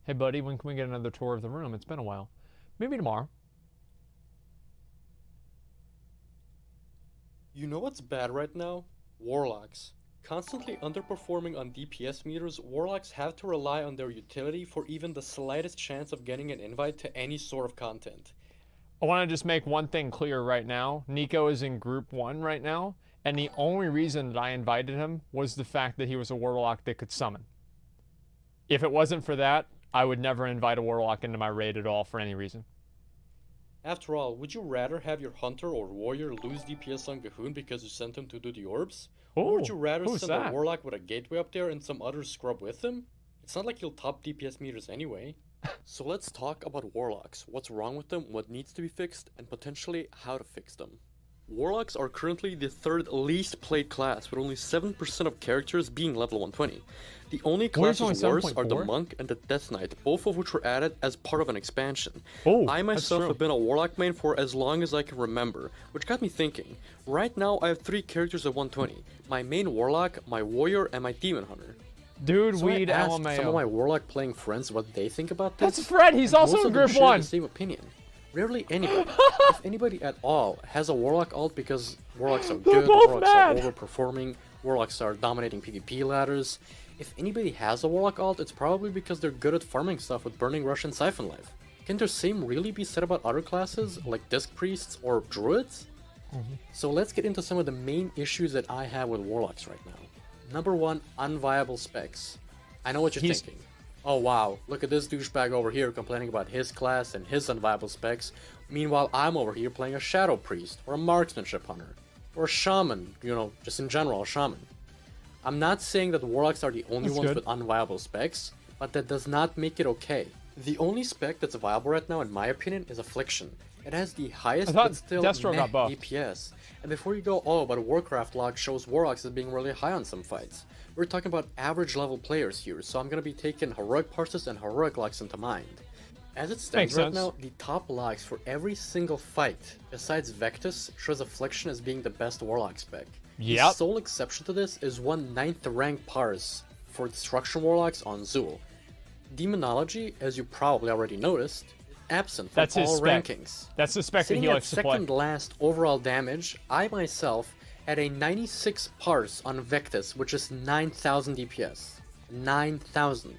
Hey, buddy, when can we get another tour of the room? It's been a while. Maybe tomorrow. You know what's bad right now? Warlocks. Constantly underperforming on DPS meters, Warlocks have to rely on their utility for even the slightest chance of getting an invite to any sort of content. I want to just make one thing clear right now. Nico is in Group 1 right now, and the only reason that I invited him was the fact that he was a Warlock that could summon. If it wasn't for that, I would never invite a Warlock into my raid at all for any reason. After all, would you rather have your Hunter or Warrior lose DPS on Gahoon because you sent him to do the orbs? Or would you rather send a Warlock with a gateway up there and some other scrub with him? It's not like he'll top DPS meters anyway. So let's talk about Warlocks, what's wrong with them, what needs to be fixed, and potentially how to fix them. Warlocks are currently the third least played class, with only 7% of characters being level 120. The only classes worse are the Monk and the Death Knight, both of which were added as part of an expansion. I myself have been a Warlock main for as long as I can remember, which got me thinking. Right now I have 3 characters at 120, my main Warlock, my Warrior, and my Demon Hunter. Dude, so weed I asked LMAO. some of my Warlock playing friends what they think about this. That's Fred, he's also in Group 1! The same opinion. Rarely anybody, if anybody at all, has a Warlock ult because Warlocks are good, Warlocks are overperforming, Warlocks are dominating PvP ladders. If anybody has a Warlock ult, it's probably because they're good at farming stuff with Burning Rush and Siphon Life. Can the same really be said about other classes, like Disc Priests or Druids? So let's get into some of the main issues that I have with Warlocks right now. Number 1, unviable specs. I know what you're thinking. Oh wow, look at this douchebag over here complaining about his class and his unviable specs. Meanwhile, I'm over here playing a Shadow Priest, or a Marksmanship Hunter, or a Shaman, you know, just in general, a Shaman. I'm not saying that Warlocks are the only ones with unviable specs, but that does not make it okay. The only spec that's viable right now, in my opinion, is Affliction. It has the highest but still meh DPS. And before you go, oh, but Warcraft log shows Warlocks as being really high on some fights. We're talking about average level players here, so I'm gonna be taking Heroic Parses and Heroic logs into mind. As it stands right now, the top logs for every single fight, besides Vectus, shows Affliction as being the best Warlock spec. The sole exception to this is one 9th rank Parse for Destruction Warlocks on Zool. Demonology, as you probably already noticed, absent from all rankings. That's the spec that he likes to play. Second last overall damage, I myself had a 96 Parse on Vectus, which is 9,000 DPS. 9,000.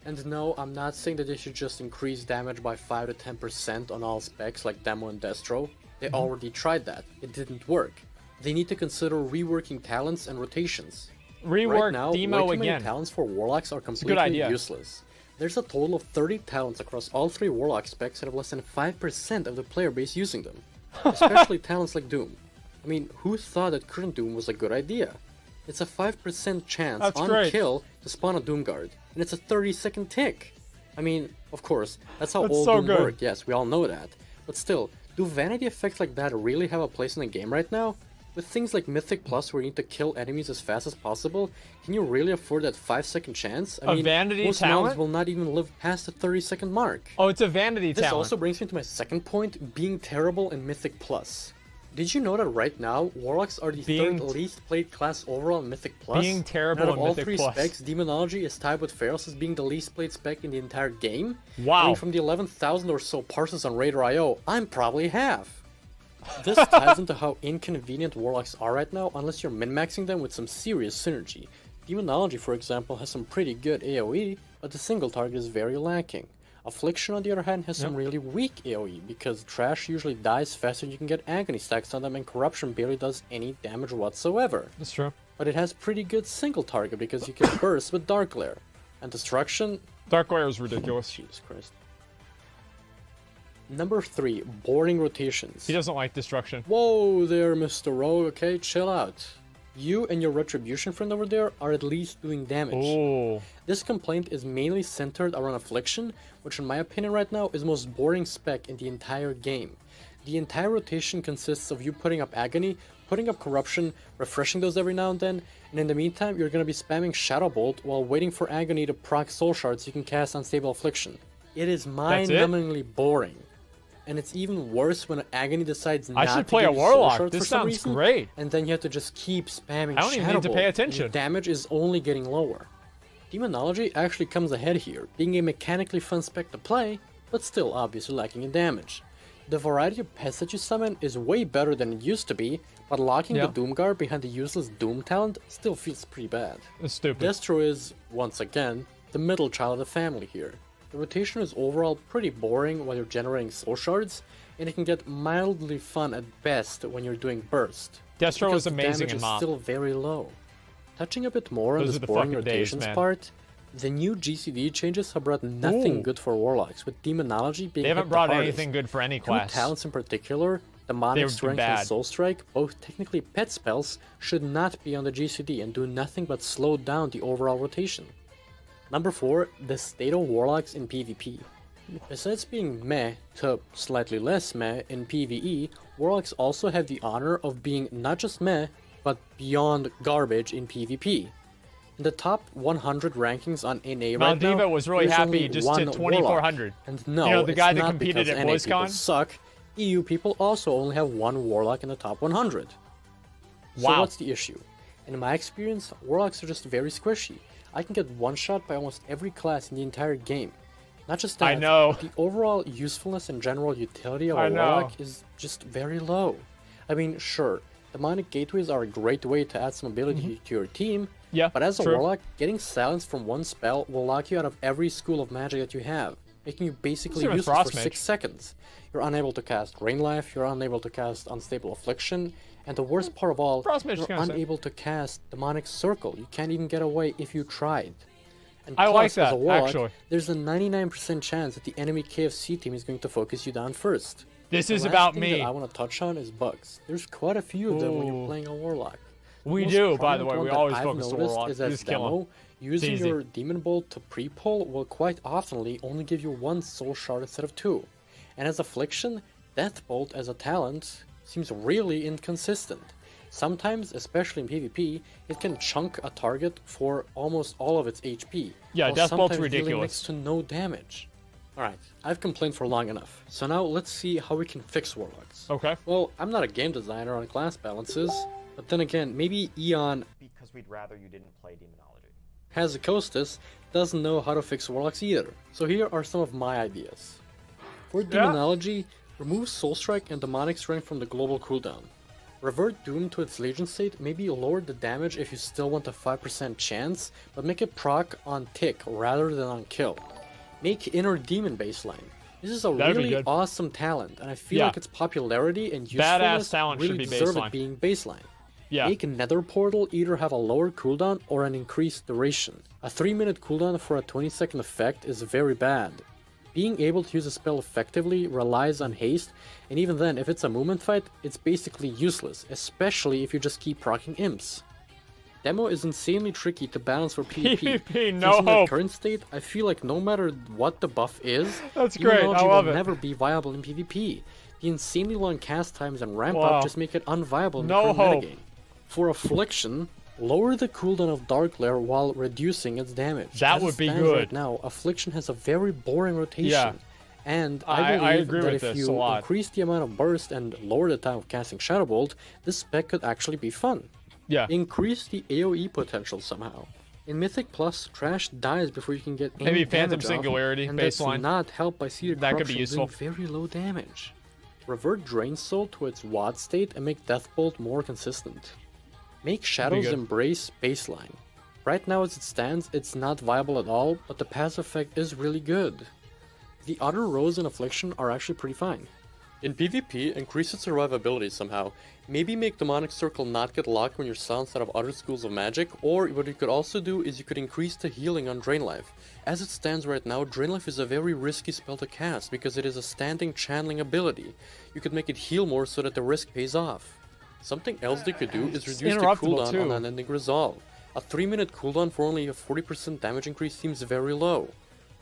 And no, I'm not saying that they should just increase damage by 5 to 10% on all specs like Demo and Destro. They already tried that. It didn't work. They need to consider reworking talents and rotations. Rework right now, Demo way too again. Many talents for Warlocks are completely useless. There's a total of 30 talents across all 3 Warlock specs that have less than 5% of the player base using them. Especially talents like Doom. I mean, who thought that current Doom was a good idea? It's a 5% chance on kill to spawn a Doom Guard, and it's a 30-second tick. I mean, of course, that's how old Doom worked, yes, we all know that. But still, do vanity effects like that really have a place in the game right now? With things like Mythic Plus where you need to kill enemies as fast as possible, can you really afford that 5-second chance? I mean, most mobs will not even live past the 30-second mark. Oh, it's a vanity talent. This also brings me to my second point, being terrible in Mythic Plus. Did you know that right now, Warlocks are the third least played class overall in Mythic Plus? Being terrible in Mythic Plus. Out of all 3 specs, Demonology is tied with Pharos as being the least played spec in the entire game. Wow. I mean, from the 11,000 or so parses on Raider.io, I'm probably half. This ties into how inconvenient Warlocks are right now unless you're min-maxing them with some serious synergy. Demonology, for example, has some pretty good AoE, but the single target is very lacking. Affliction, on the other hand, has some really weak AoE, because Trash usually dies faster than you can get Agony stacks on them, and Corruption barely does any damage whatsoever. That's true. But it has pretty good single target, because you can burst with Dark Glare. And Destruction... Dark Glare is ridiculous. Jesus Christ. Number 3, boring rotations. He doesn't like Destruction. Whoa there, Mr. Rogue, okay, chill out. You and your Retribution friend over there are at least doing damage. Oh. This complaint is mainly centered around Affliction, which in my opinion right now is the most boring spec in the entire game. The entire rotation consists of you putting up Agony, putting up Corruption, refreshing those every now and then, and in the meantime you're going to be spamming Shadow Bolt while waiting for Agony to proc Soul Shards you can cast Unstable Affliction. It is mind-numbingly boring. And it's even worse when Agony decides not to play a Warlock. This sounds great. And then you have to just keep spamming Shadow Bolt. I don't even need to pay attention. Your damage is only getting lower. Demonology actually comes ahead here, being a mechanically fun spec to play, but still obviously lacking in damage. The variety of pets that you summon is way better than it used to be, but locking the Doomguard behind the useless Doom talent still feels pretty bad. It's stupid. Destro is, once again, the middle child of the family here. The rotation is overall pretty boring while you're generating soul shards, and it can get mildly fun at best when you're doing burst. Destro was amazing in in Mop. Mop. Still very low. Touching a bit more on Those this are the boring fucking days, rotations man. part, the new GCD changes have brought nothing Ooh. good for Warlocks, with Demonology being They haven't hit brought the hardest. anything good for any Two class. talents in particular, Demonic They've been Strength bad. and Soul Strike, both technically pet spells, should not be on the GCD and do nothing but slow down the overall rotation. Number 4, the state of Warlocks in PvP. Besides being meh to slightly less meh in PvE, Warlocks also have the honor of being not just meh, but beyond garbage in PvP. In the top 100 rankings on NA right now, Maldiva was really there's happy only just one to 2,400. Warlock. And no, You know, the it's guy that not competed because at NA people BlizzCon? suck. EU people also only have one Warlock in the top 100. So Wow. what's the issue? In my experience, Warlocks are just very squishy. I can get one-shot by almost every class in the entire game. Not just that, I know. but the overall usefulness and general utility of I a know. Warlock is just very low. I mean, sure, demonic gateways are a great way to add some ability to your team, Yeah, but as a true. Warlock, getting silence from one spell will lock you out of every school of magic that you have, making you basically Same with useless for Frostmage. 6 seconds. You're unable to cast Rain Life, you're unable to cast Unstable Affliction, and the worst part of all, Frostmage is you're kinda sick. unable to cast Demonic Circle. You can't even get away if you tried. And I plus, like as that, a Warlock, actually. there's a 99% chance that the enemy KFC team is going to focus you down first. This The is last about thing me. that I want to touch on is bugs. There's quite a few of them when you're Ooh. playing a Warlock. The We most do, by the prominent way. one We that always I've focus the noticed Warlock. is You as just kill him. demo, using easy. your Demon Bolt to pre-pull will quite oftenly only give you 1 soul shard instead of 2. And as Affliction, Death Bolt as a talent seems really inconsistent. Sometimes, especially in PvP, it can chunk a target for almost all of its HP. Yeah, while Death Bolt's sometimes dealing ridiculous. next to no damage. Alright, I've complained for long enough. So now let's see how we can fix Warlocks. Okay. Well, I'm not a game designer on class balances, but then again, maybe Eon because we'd rather you didn't play Demonology. Hazakostas doesn't know how to fix Warlocks either. So here are some of my ideas. For Demonology, remove Soul Strike and Demonic Strength from the global cooldown. Revert Doom to its Legion state, maybe lower the damage if you still want a 5% chance, but make it proc on tick rather than on kill. Make Inner Demon baseline. This is a That'd be really good. awesome talent, and I feel Yeah. like its popularity and Badass usefulness talent really should be deserve baseline. it being baseline. Yeah. Make Nether Portal either have a lower cooldown or an increased duration. A 3-minute cooldown for a 20-second effect is very bad. Being able to use a spell effectively relies on haste, and even then, if it's a movement fight, it's basically useless, especially if you just keep proccing imps. Demo is insanely tricky to balance for PvP. PvP, no Since in their hope. current state, I feel like no matter what the buff is, That's great, I Demonology love will it. never be viable in PvP. The insanely long cast times and ramp Wow. up just make it unviable in No the current hope. metagame. For Affliction, lower the cooldown of Dark Glare while reducing its damage. That As it would be stands good. Right now, Affliction has a very boring rotation. Yeah. And I I believe agree that with if this a you lot. increase the amount of burst and lower the time of casting Shadow Bolt, this spec could actually be fun. Yeah. Increase the AoE potential somehow. In Mythic Plus, Trash dies before you can get any Maybe Phantom damage off, Singularity and baseline. that's not helped by Cedar That could be Corruption doing useful. very low damage. Revert Drain Soul to its WAD state and make Death Bolt more consistent. Make Shadow's good. Embrace baseline. Right now as it stands, it's not viable at all, but the passive effect is really good. The other rows in Affliction are actually pretty fine. In PvP, increase its survivability somehow. Maybe make Demonic Circle not get locked when you're silenced out of other schools of magic, or what you could also do is you could increase the healing on Drain Life. As it stands right now, Drain Life is a very risky spell to cast because it is a standing channeling ability. You could make it heal more so that the risk pays off. Something else they could do is reduce the interruptible, cooldown too. on Unending Resolve. A 3-minute cooldown for only a 40% damage increase seems very low.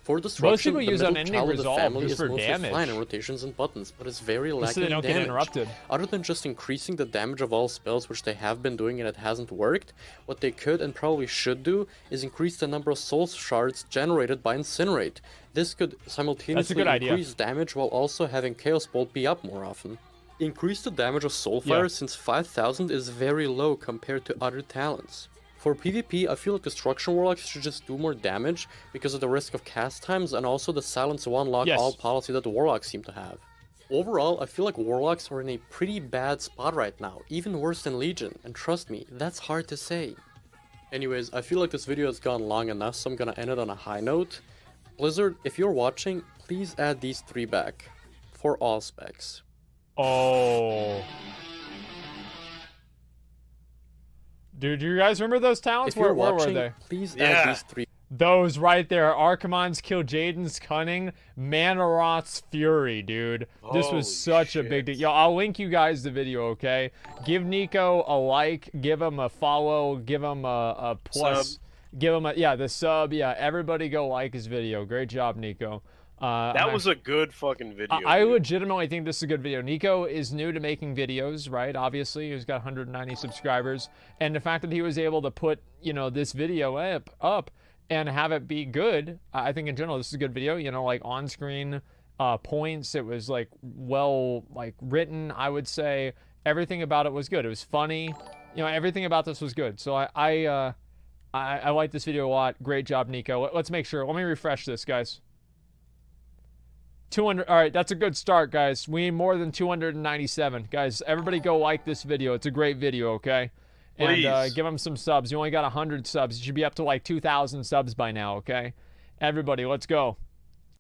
For disruption, people the use middle Unending child of the Resolve family just is for mostly damage. fine in rotations and buttons, but it's very Just so lacking they in don't get damage. interrupted. Other than just increasing the damage of all spells, which they have been doing and it hasn't worked, what they could and probably should do is increase the number of soul shards generated by Incinerate. This could simultaneously good idea. increase damage while also having Chaos Bolt be up more often. Increase the damage of Soulfire Yeah. since 5000 is very low compared to other talents. For PvP, I feel like Destruction Warlocks should just do more damage because of the risk of cast times and also the silence one lock all policy that the Warlocks seem to have. Overall, I feel like Warlocks are in a pretty bad spot right now, even worse than Legion, and trust me, that's hard to say. Anyways, I feel like this video has gone long enough, so I'm gonna end it on a high note. Blizzard, if you're watching, please add these 3 back. For all specs. Oh. Dude, do you guys remember those talents? If you're where watching, were they? please add these 3. Those right there. Archimonde's Kill, Jaden's Cunning, Manaroth's Fury, dude. This was such a big deal. Yo, I'll link you guys the video, okay? Give Nico a like, give him a follow, give him a plus. Sub. Give him a, the sub. Yeah, everybody go like his video. Great job, Nico. That was a good fucking video. I legitimately think this is a good video. Nico is new to making videos, right? Obviously, he's got 190 subscribers. And the fact that he was able to put, this video up and have it be good, I think in general, this is a good video. Like on-screen points. It was, well, written, I would say. Everything about it was good. It was funny. Everything about this was good. So I like this video a lot. Great job, Nico. Let's make sure. Let me refresh this, guys. 200. All right, that's a good start, guys. We need more than 297. Guys, everybody go like this video. It's a great video, okay? Please. And give them some subs. You only got 100 subs. You should be up to 2,000 subs by now, okay? Everybody, let's go.